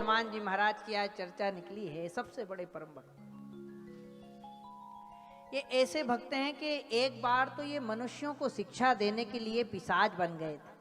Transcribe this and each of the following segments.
हनुमान जी महाराज की आज चर्चा निकली है, सबसे बड़े परम भक्त। ये ऐसे भक्त हैं कि एक बार तो ये मनुष्यों को शिक्षा देने के लिए पिशाच बन गए थे।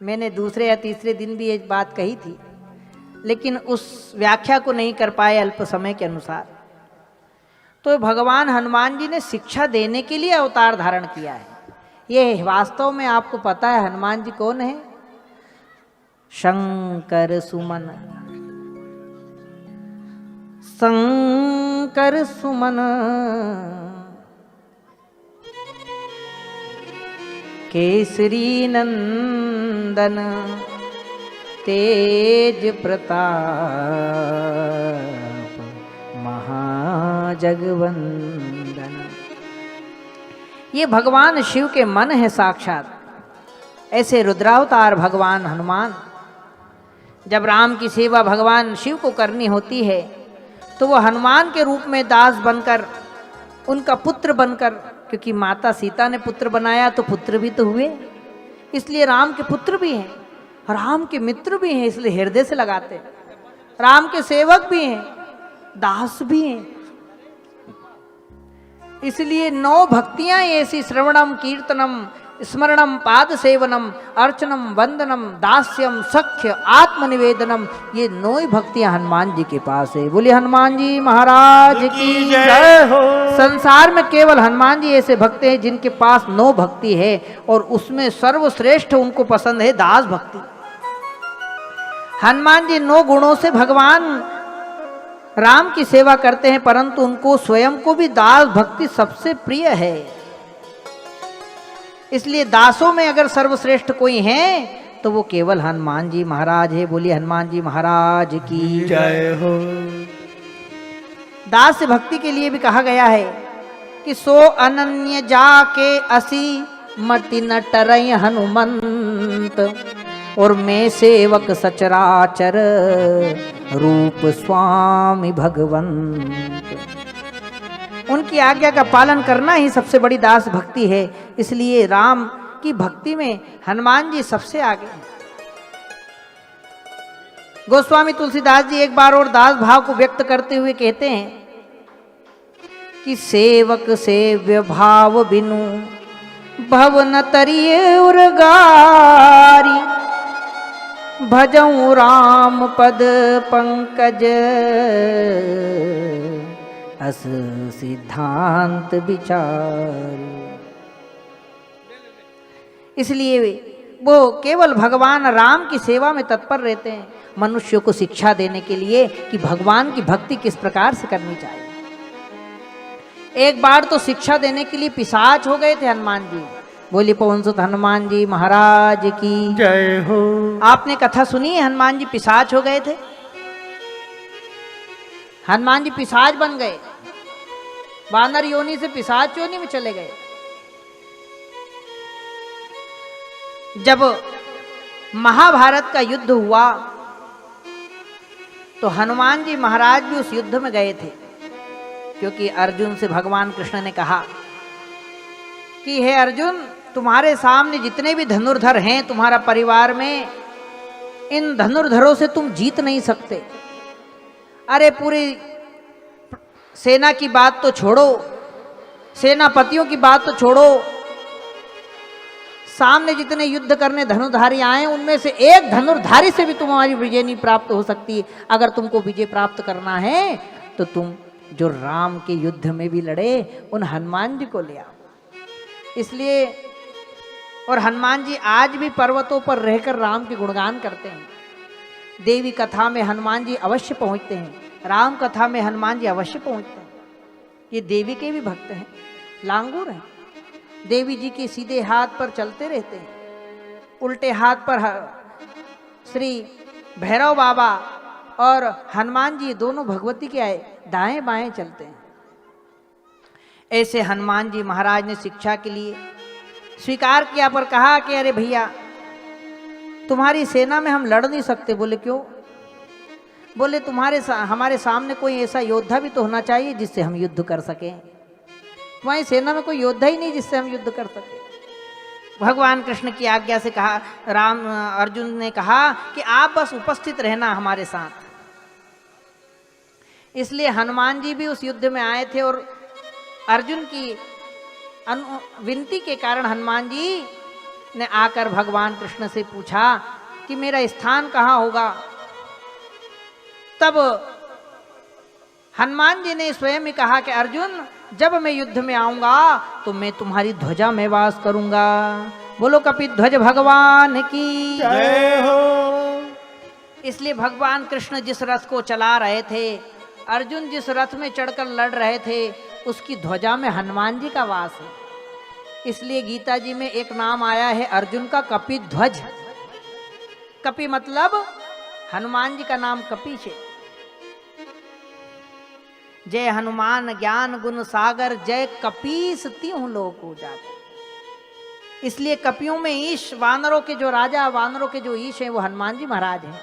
मैंने दूसरे या तीसरे दिन भी एक बात कही थी, लेकिन उस व्याख्या को नहीं कर पाए अल्प समय के अनुसार। तो भगवान हनुमान जी ने शिक्षा देने के लिए अवतार धारण किया है। ये वास्तव में आपको पता है हनुमान जी कौन है? शंकर सुमन, शंकर सुमन केसरी नंदन तेज प्रताप महाजगवंदन। ये भगवान शिव के मन है साक्षात। ऐसे रुद्रावतार भगवान हनुमान, जब राम की सेवा भगवान शिव को करनी होती है तो वो हनुमान के रूप में दास बनकर, उनका पुत्र बनकर, क्योंकि माता सीता ने पुत्र बनाया तो पुत्र भी तो हुए, इसलिए राम के पुत्र भी हैं, राम के मित्र भी हैं, इसलिए हृदय से लगाते हैं। राम के सेवक भी हैं, दास भी हैं। इसलिए 9 भक्तियां ऐसी, श्रवणम कीर्तनम स्मरणम पाद सेवनम अर्चनम वंदनम दास्यम सख्य आत्मनिवेदनम, ये 9 ही भक्तियां हनुमान जी के पास है। बोलिए हनुमान जी महाराज की जय हो। संसार में केवल हनुमान जी ऐसे भक्त हैं जिनके पास 9 भक्ति है, और उसमें सर्वश्रेष्ठ उनको पसंद है दास भक्ति। हनुमान जी 9 गुणों से भगवान राम की सेवा करते हैं, परंतु उनको स्वयं को भी दास भक्ति सबसे प्रिय है। इसलिए दासों में अगर सर्वश्रेष्ठ कोई है तो वो केवल हनुमान जी महाराज है। बोलिए हनुमान जी महाराज की जय हो। दास से भक्ति के लिए भी कहा गया है कि सो अनन्य जाके असी मति न टरई हनुमंत, और मैं सेवक सचराचर रूप स्वामी भगवंत। उनकी आज्ञा का पालन करना ही सबसे बड़ी दास भक्ति है। इसलिए राम की भक्ति में हनुमान जी सबसे आगे हैं। गोस्वामी तुलसीदास जी एक बार और दास भाव को व्यक्त करते हुए कहते हैं कि सेवक सेव्य भाव बिनु भवन तरिये उर्गारी, भजऊं राम पद पंकज अस सिद्धांत विचार। इसलिए वो केवल भगवान राम की सेवा में तत्पर रहते हैं, मनुष्यों को शिक्षा देने के लिए कि भगवान की भक्ति किस प्रकार से करनी चाहिए। एक बार तो शिक्षा देने के लिए पिशाच हो गए थे हनुमान जी। बोली पवनसुत हनुमान जी महाराज की जय हो। आपने कथा सुनी है, हनुमान जी पिशाच हो गए थे। हनुमान जी पिशाच बन गए, वानर योनि से पिशाच योनि में चले गए। जब महाभारत का युद्ध हुआ तो हनुमान जी महाराज भी उस युद्ध में गए थे, क्योंकि अर्जुन से भगवान कृष्ण ने कहा कि हे अर्जुन, तुम्हारे सामने जितने भी धनुर्धर हैं तुम्हारा परिवार में, इन धनुर्धरों से तुम जीत नहीं सकते। अरे पूरी सेना की बात तो छोड़ो, सेनापतियों की बात तो छोड़ो, सामने जितने युद्ध करने धनुर्धारी आए उनमें से एक धनुर्धारी से भी तुम्हारी विजय नहीं प्राप्त हो सकती। अगर तुमको विजय प्राप्त करना है तो तुम जो राम के युद्ध में भी लड़े उन हनुमान जी को ले आओ। इसलिए और हनुमान जी आज भी पर्वतों पर रहकर राम के गुणगान करते हैं। देवी कथा में हनुमान जी अवश्य पहुंचते हैं, राम कथा में हनुमान जी अवश्य पहुंचते हैं। ये देवी के भी भक्त हैं, लांगूर हैं। देवी जी के सीधे हाथ पर चलते रहते हैं, उल्टे हाथ पर श्री भैरव बाबा और हनुमान जी दोनों भगवती के आए दाएं बाएं चलते हैं। ऐसे हनुमान जी महाराज ने शिक्षा के लिए स्वीकार किया, पर कहा कि अरे भैया तुम्हारी सेना में हम लड़ नहीं सकते। बोले क्यों? बोले हमारे सामने कोई ऐसा योद्धा भी तो होना चाहिए जिससे हम युद्ध कर सकें। तुम्हारी सेना में कोई योद्धा ही नहीं जिससे हम युद्ध कर सके। भगवान कृष्ण की आज्ञा से कहा, अर्जुन ने कहा कि आप बस उपस्थित रहना हमारे साथ। इसलिए हनुमान जी भी उस युद्ध में आए थे और अर्जुन की विनती के कारण हनुमान जी ने आकर भगवान कृष्ण से पूछा कि मेरा स्थान कहाँ होगा। तब हनुमान जी ने स्वयं ही कहा कि अर्जुन, जब मैं युद्ध में आऊंगा तो मैं तुम्हारी ध्वजा में वास करूंगा। बोलो कपिध्वज भगवान की जय हो। इसलिए भगवान कृष्ण जिस रथ को चला रहे थे, अर्जुन जिस रथ में चढ़कर लड़ रहे थे, उसकी ध्वजा में हनुमान जी का वास है। इसलिए गीता जी में एक नाम आया है अर्जुन का, कपिध्वज। कपि मतलब हनुमान जी का नाम कपीश है। जय हनुमान ज्ञान गुण सागर, जय कपीस तीहूं लोक उजागर। इसलिए कपियों में ईश, वानरों के जो राजा, वानरों के जो ईश हैं, वो हनुमान जी महाराज हैं।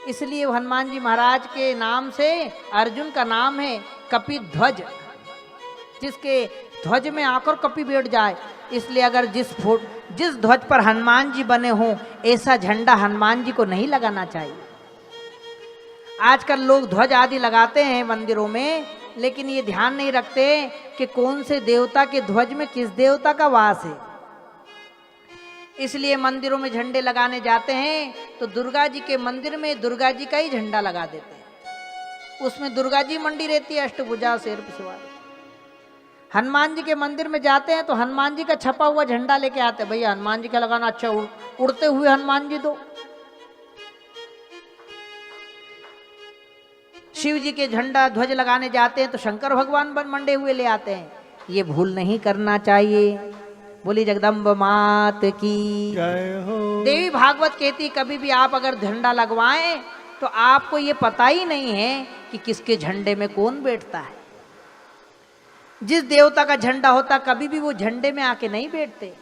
इसलिए हनुमान जी महाराज के नाम से अर्जुन का नाम है कपिध्वज, जिसके ध्वज में आकर कपि बैठ जाए। इसलिए अगर जिस ध्वज पर हनुमान जी बने हों, ऐसा झंडा हनुमान जी को नहीं लगाना चाहिए। आजकल लोग ध्वज आदि लगाते हैं मंदिरों में, लेकिन ये ध्यान नहीं रखते कि कौन से देवता के ध्वज में किस देवता का वास है। इसलिए मंदिरों में झंडे लगाने जाते हैं तो दुर्गा जी के मंदिर में दुर्गा जी का ही झंडा लगा देते हैं। उसमें दुर्गा जी मंडी रहती है, अष्टभुजा शेर पे सवार। हनुमान जी के मंदिर में जाते हैं तो हनुमान जी का छपा हुआ झंडा लेके आते हैं। भैया हनुमान जी का लगाना, अच्छा उड़ते हुए हनुमान जी दो। शिव जी के झंडा ध्वज लगाने जाते हैं तो शंकर भगवान मंडे हुए ले आते हैं। ये भूल नहीं करना चाहिए। बोली जगदम्ब मात की जय हो। देवी भागवत कहती, कभी भी आप अगर झंडा लगवाएं तो आपको ये पता ही नहीं है कि किसके झंडे में कौन बैठता है। जिस देवता का झंडा होता, कभी भी वो झंडे में आके नहीं बैठते।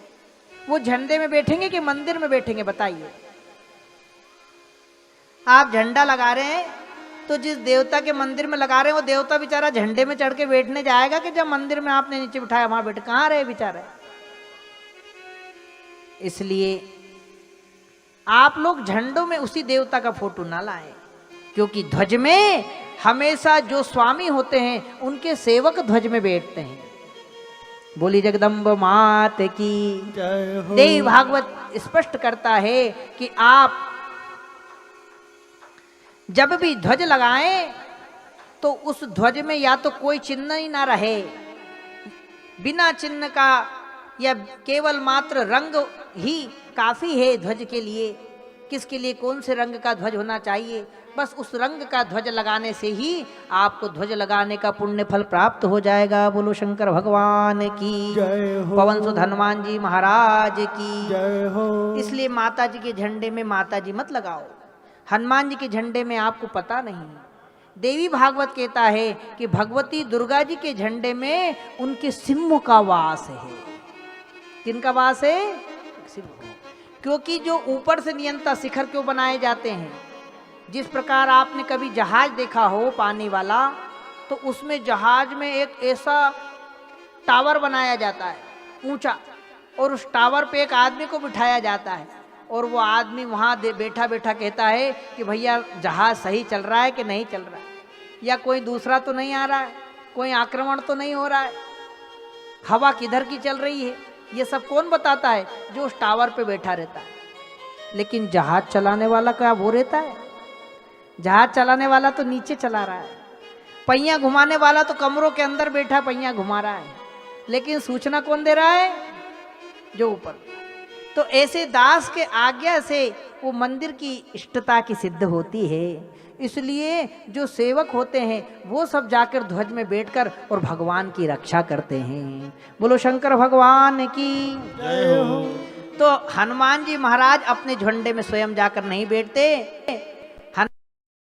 वो झंडे में बैठेंगे कि मंदिर में बैठेंगे, बताइए। आप झंडा लगा रहे हैं तो जिस देवता के मंदिर में लगा रहे हैं, वो देवता बेचारा झंडे में चढ़ के बैठने जाएगा कि जब मंदिर में आपने नीचे बिठाया वहां बैठ? कहाँ रहे बेचारे। इसलिए आप लोग झंडों में उसी देवता का फोटो ना लाएं, क्योंकि ध्वज में हमेशा जो स्वामी होते हैं उनके सेवक ध्वज में बैठते हैं। बोली जगदम्ब मात की जय हो। देवी भागवत स्पष्ट करता है कि आप जब भी ध्वज लगाएं तो उस ध्वज में या तो कोई चिन्ह ही ना रहे, बिना चिन्ह का, या केवल मात्र रंग ही काफी है ध्वज के लिए। किसके लिए कौन से रंग का ध्वज होना चाहिए, बस उस रंग का ध्वज लगाने से ही आपको ध्वज लगाने का पुण्य फल प्राप्त हो जाएगा। बोलो शंकर भगवान की जय हो। पवन सुत हनुमान जी महाराज की जय हो। इसलिए माता जी के झंडे में माता जी मत लगाओ, हनुमान जी के झंडे में आपको पता नहीं। देवी भागवत कहता है कि भगवती दुर्गा जी के झंडे में उनके सिंह का वास है। किनका वास है? सिंह। क्योंकि जो ऊपर से नियंता शिखर क्यों बनाए जाते हैं, जिस प्रकार आपने कभी जहाज देखा हो पानी वाला, तो उसमें जहाज में एक ऐसा टावर बनाया जाता है ऊंचा, और उस टावर पे एक आदमी को बिठाया जाता है, और वो आदमी वहाँ बैठा बैठा कहता है कि भैया जहाज सही चल रहा है कि नहीं चल रहा है, या कोई दूसरा तो नहीं आ रहा है, कोई आक्रमण तो नहीं हो रहा है, हवा किधर की चल रही है। ये सब कौन बताता है? जो उस टावर पे बैठा रहता है। लेकिन जहाज चलाने वाला क्या वो रहता है? जहाज चलाने वाला तो नीचे चला रहा है, पहिया घुमाने वाला तो कमरों के अंदर बैठा पहिया घुमा रहा है, लेकिन सूचना कौन दे रहा है? जो ऊपर। तो ऐसे दास के आज्ञा से वो मंदिर की इष्टता की सिद्ध होती है। इसलिए जो सेवक होते हैं वो सब जाकर ध्वज में बैठकर और भगवान की रक्षा करते हैं। बोलो शंकर भगवान की जय हो। तो हनुमान जी महाराज अपने झंडे में स्वयं जाकर नहीं बैठते।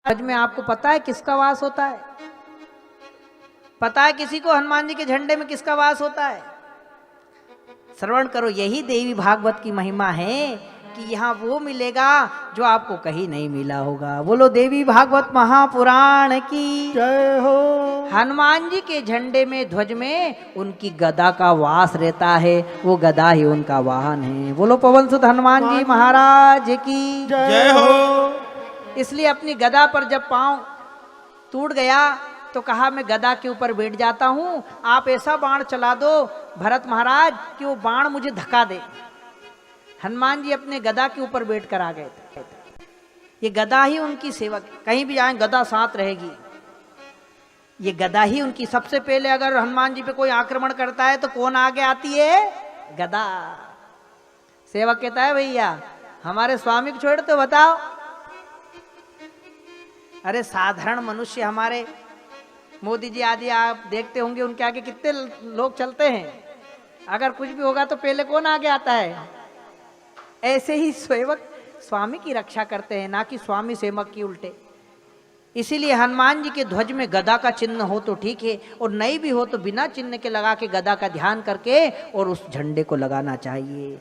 ध्वज में आपको पता है किसका वास होता है? पता है किसी को हनुमान जी के झंडे में किसका वास होता है? श्रवण करो, यही देवी भागवत की महिमा है कि यहाँ वो मिलेगा जो आपको कहीं नहीं मिला होगा। बोलो देवी भागवत महापुराण की जय हो। हनुमान जी के झंडे में, ध्वज में उनकी गदा का वास रहता है, वो गदा ही उनका वाहन है। बोलो पवन सुत हनुमान जी महाराज की जय हो। इसलिए अपनी गदा पर जब पांव टूट गया तो कहा मैं गदा के ऊपर बैठ जाता हूँ, आप ऐसा बाण चला दो भरत महाराज कि वो बाण मुझे धक्का दे। हनुमान जी अपने गदा के ऊपर बैठ कर आ गए थे। ये गदा ही उनकी सेवक, कहीं भी जाएं गदा साथ रहेगी। ये गदा ही उनकी, सबसे पहले अगर हनुमान जी पे कोई आक्रमण करता है तो कौन आगे आती है? गदा। सेवक कहता है भैया हमारे स्वामी को छोड़ तो बताओ। अरे साधारण मनुष्य हमारे मोदी जी आदि आप देखते होंगे, उनके आगे कितने लोग चलते हैं, अगर कुछ भी होगा तो पहले कौन आगे आता है? ऐसे ही सेवक स्वामी की रक्षा करते हैं, ना कि स्वामी सेवक की उल्टे। इसीलिए हनुमान जी के ध्वज में गदा का चिन्ह हो तो ठीक है, और नहीं भी हो तो बिना चिन्ह के लगा के गदा का ध्यान करके और उस झंडे को लगाना चाहिए।